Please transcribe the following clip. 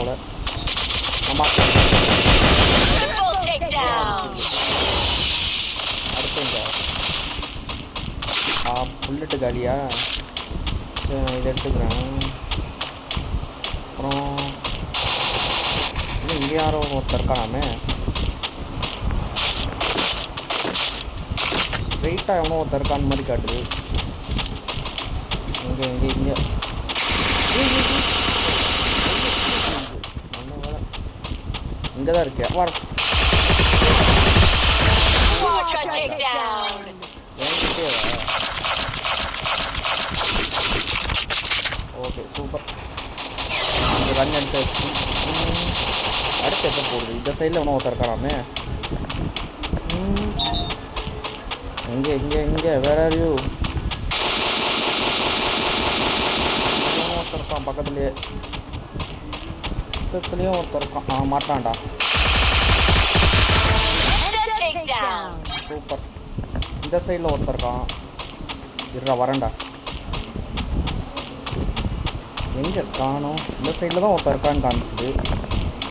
போல. ஆமா அடுத்து புல்லட்டு காலியா? இதை எடுத்துக்கிறேன். அப்புறம் இங்கே யாரோ ஒருத்தர் இருக்கானாமே. ஸ்ட்ரெயிட்டாக எவனோ ஒருத்தர் இருக்கான மாதிரி காட்டுது. இங்கே இங்கே இங்கே இங்கே தான் இருக்கேன். வர ஓகே சூப்பர். இந்த ரன் எடுத்து அடுத்து எப்போ போடுது? இந்த சைடில் ஒன்றும் ஒருத்தர் இருக்காராமே. இங்கே இங்கே இங்கே வேற யூ ஒருத்தர் இருக்கான் பக்கத்துலேயே. பக்கத்துலேயும் ஒருத்தர் இருக்கான். மாட்டான்டா. சூப்பர். இந்த சைடில் ஒருத்தர் இருக்கான். இருடா வரேன்டா. எங்கே காணோம்? இந்த சைடில் தான் ஒருத்தர் இருக்கான்னு காமிச்சுது.